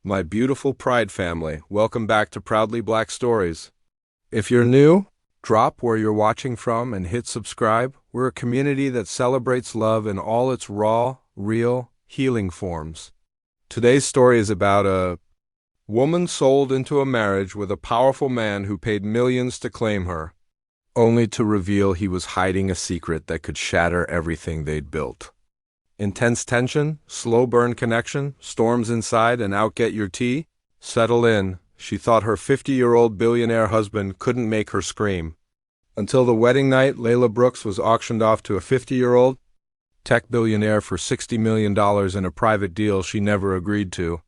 My beautiful Pride family, welcome back to Proudly Black Stories. If you're new, drop where you're watching from and hit subscribe. We're a community that celebrates love in all its raw, real, healing forms. Today's story is about a woman sold into a marriage with a powerful man who paid millions to claim her, only to reveal he was hiding a secret that could shatter everything they'd built. Intense tension, slow burn connection, storms inside and out get your tea. Settle in. She thought her 50-year-old billionaire husband couldn't make her scream. Until the wedding night, Layla Brooks was auctioned off to a 50-year-old tech billionaire for $60 million in a private deal she never agreed to.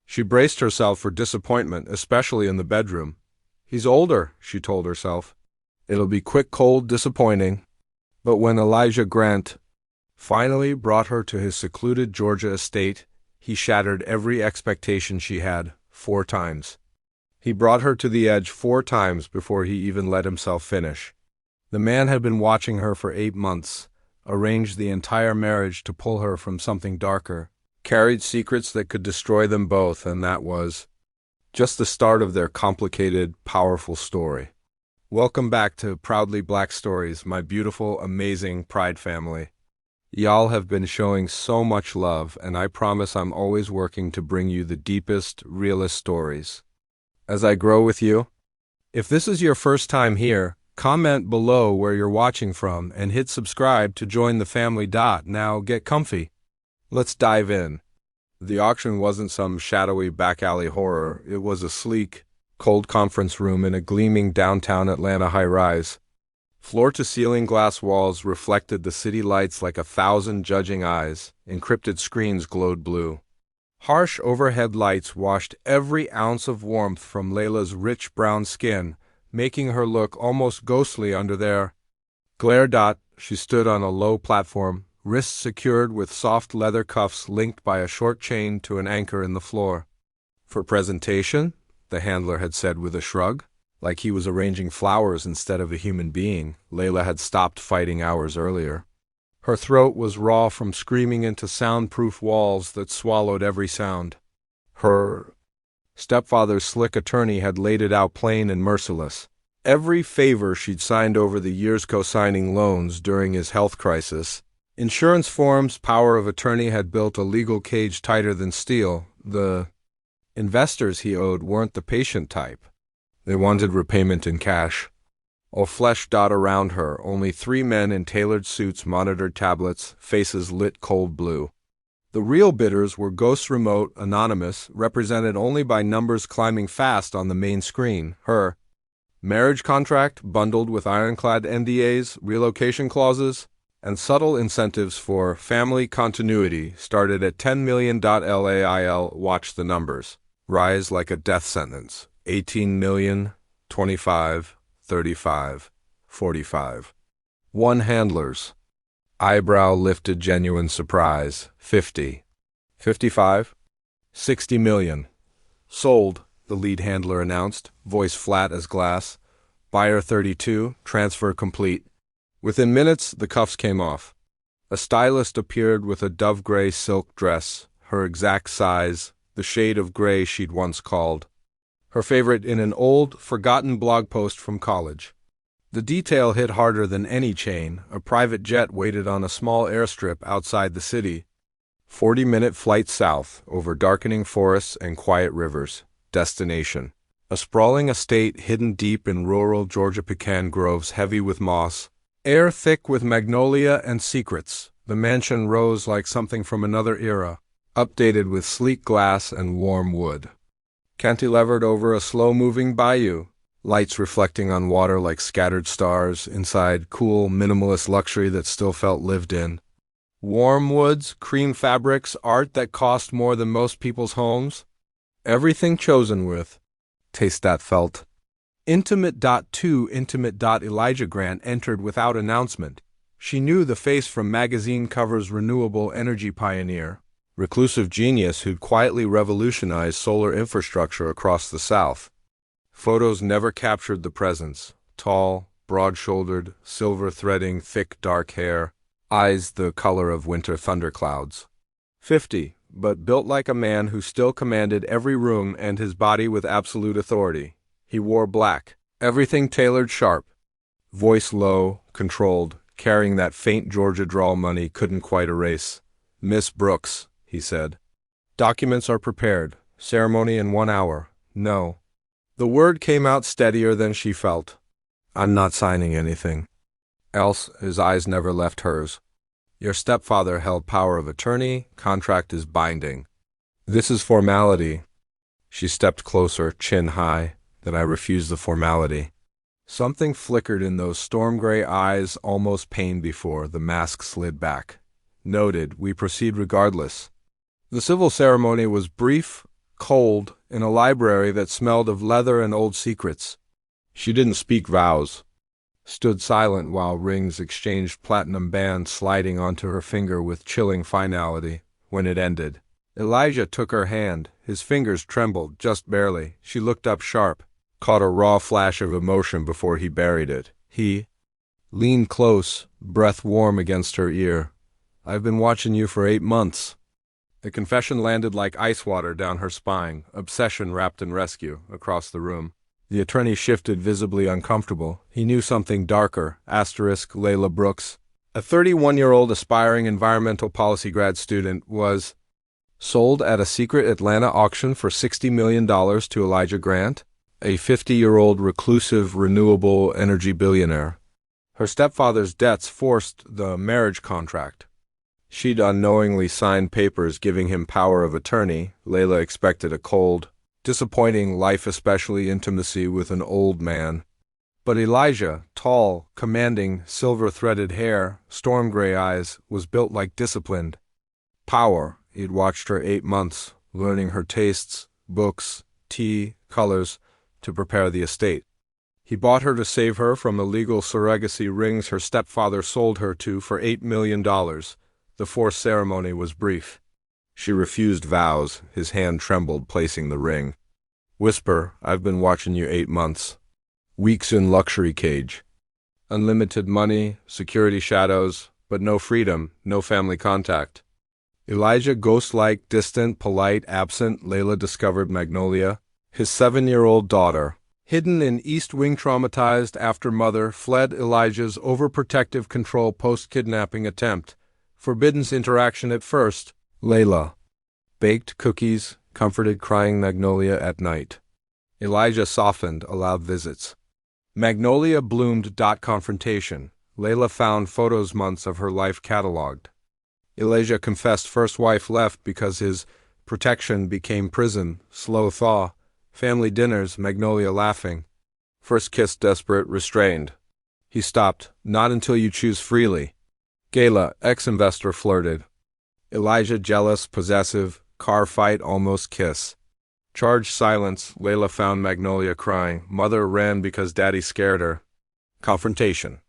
She braced herself for disappointment, especially in the bedroom. He's older, she told herself. It'll be quick, cold, disappointing. But when Elijah Grant finally brought her to his secluded Georgia estate, he shattered every expectation she had 4 times. He brought her to the edge 4 times before he even let himself finish. The man had been watching her for 8 months, arranged the entire marriage to pull her from something darker, carried secrets that could destroy them both, and that was just the start of their complicated, powerful story. Welcome back to Proudly Black Stories, my beautiful, amazing Pride family. Y'all have been showing so much love, and I promise I'm always working to bring you the deepest, realest stories. As I grow with you, if this is your first time here, comment below where you're watching from and hit subscribe to join the family. Now get comfy. Let's dive in. The auction wasn't some shadowy back alley horror. It was a sleek, cold conference room in a gleaming downtown Atlanta high-rise. Floor-to-ceiling glass walls reflected the city lights like 1,000 judging eyes. Encrypted screens glowed blue. Harsh overhead lights washed every ounce of warmth from Layla's rich brown skin, making her look almost ghostly under their glare. She stood on a low platform, wrists secured with soft leather cuffs linked by a short chain to an anchor in the floor. For presentation, the handler had said with a shrug. Like he was arranging flowers instead of a human being. Layla had stopped fighting hours earlier. Her throat was raw from screaming into soundproof walls that swallowed every sound. Her stepfather's slick attorney had laid it out plain and merciless. Every favor she'd signed over the years co-signing loans during his health crisis. Insurance forms, power of attorney had built a legal cage tighter than steel. The investors he owed weren't the patient type. They wanted repayment in cash. All flesh around her, only 3 men in tailored suits monitored tablets, faces lit cold blue. The real bidders were ghosts, remote, anonymous, represented only by numbers climbing fast on the main screen. Her marriage contract, bundled with ironclad NDAs, relocation clauses, and subtle incentives for family continuity, started at $10 million. LAIL, watch the numbers rise like a death sentence. 18 million, 25, 35, 45. One handler's eyebrow lifted genuine surprise. 50. 55. 60 million. Sold, the lead handler announced, voice flat as glass. Buyer 32, transfer complete. Within minutes, the cuffs came off. A stylist appeared with a dove-gray silk dress, her exact size, the shade of gray she'd once called her favorite in an old, forgotten blog post from college. The detail hit harder than any chain. A private jet waited on a small airstrip outside the city. 40-minute flight south, over darkening forests and quiet rivers. Destination: a sprawling estate hidden deep in rural Georgia. Pecan groves heavy with moss, air thick with magnolia and secrets. The mansion rose like something from another era, updated with sleek glass and warm wood. Cantilevered over a slow-moving bayou, lights reflecting on water like scattered stars. Inside, cool, minimalist luxury that still felt lived in. Warm woods, cream fabrics, art that cost more than most people's homes. Everything chosen with taste that felt intimate. Too intimate. Elijah Grant entered without announcement. She knew the face from magazine covers. Renewable energy pioneer, reclusive genius who'd quietly revolutionized solar infrastructure across the South. Photos never captured the presence. Tall, broad-shouldered, silver-threading, thick dark hair, eyes the color of winter thunderclouds. 50. but built like a man who still commanded every room and his body with absolute authority. He wore black, everything tailored sharp, voice low, controlled, carrying that faint Georgia drawl money couldn't quite erase. "Miss Brooks," he said. "Documents are prepared. Ceremony in 1 hour. No." The word came out steadier than she felt. "I'm not signing anything." Else, his eyes never left hers. "Your stepfather held power of attorney. Contract is binding. This is formality." She stepped closer, chin high. "That I refuse the formality." Something flickered in those storm-gray eyes, almost pain before the mask slid back. "Noted. We proceed regardless." The civil ceremony was brief, cold, in a library that smelled of leather and old secrets. She didn't speak vows, stood silent while rings exchanged, platinum bands sliding onto her finger with chilling finality. When it ended, Elijah took her hand. His fingers trembled, just barely. She looked up sharp, caught a raw flash of emotion before he buried it. He leaned close, breath warm against her ear. "I've been watching you for 8 months." The confession landed like ice water down her spine, obsession wrapped in rescue, across the room. The attorney shifted, visibly uncomfortable. He knew something darker. Layla Brooks, a 31-year-old aspiring environmental policy grad student, was sold at a secret Atlanta auction for $60 million to Elijah Grant, a 50-year-old reclusive renewable energy billionaire. Her stepfather's debts forced the marriage contract. She'd unknowingly signed papers giving him power of attorney. Layla expected a cold, disappointing life, especially intimacy with an old man. But Elijah, tall, commanding, silver-threaded hair, storm-gray eyes, was built like disciplined power. He'd watched her 8 months, learning her tastes, books, tea, colors, to prepare the estate. He bought her to save her from illegal surrogacy rings her stepfather sold her to for $8 million. The forced ceremony was brief. She refused vows. His hand trembled, placing the ring. "Whisper, I've been watching you 8 months. Weeks in luxury cage. Unlimited money, security shadows, but no freedom, no family contact." Elijah, ghost-like, distant, polite, absent. Layla discovered Magnolia, his 7-year-old daughter. Hidden in East Wing, traumatized after mother fled Elijah's overprotective control post-kidnapping attempt. Forbidden interaction at first. Layla baked cookies, comforted crying Magnolia at night. Elijah softened, allowed visits. Magnolia bloomed. Confrontation. Layla found photos, months of her life cataloged. Elijah confessed first wife left because his protection became prison. Slow thaw. Family dinners. Magnolia laughing. First kiss desperate, restrained. He stopped. "Not until you choose freely." Gayla, ex-investor, flirted. Elijah, jealous, possessive, car fight, almost kiss. Charged silence. Layla found Magnolia crying. Mother ran because daddy scared her. Confrontation.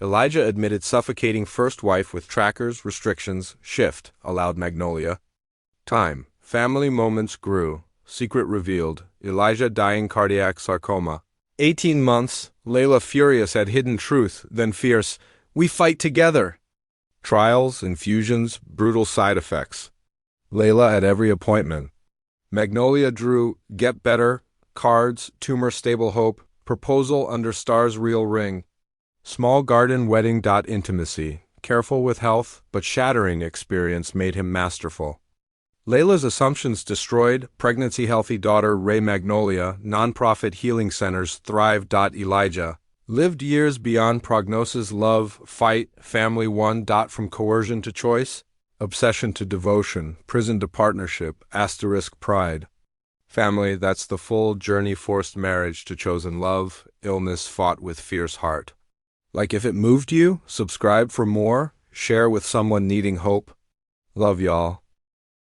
Elijah admitted suffocating first wife with trackers, restrictions, shift, allowed Magnolia. Time. Family moments grew. Secret revealed. Elijah dying cardiac sarcoma. 18 months. Layla furious at hidden truth, then fierce. "We fight together." Trials, infusions, brutal side effects. Layla at every appointment. Magnolia drew "Get Better," cards, tumor stable hope, proposal under star's real ring. Small garden wedding. Intimacy, careful with health, but shattering experience made him masterful. Layla's assumptions destroyed. Pregnancy, healthy daughter. Ray Magnolia, nonprofit healing centers thrive. Elijah lived years beyond prognosis. Love, fight, family won. From coercion to choice, obsession to devotion, prison to partnership, pride. Family, that's the full journey. Forced marriage to chosen love, illness fought with fierce heart. Like if it moved you, subscribe for more, share with someone needing hope. Love y'all.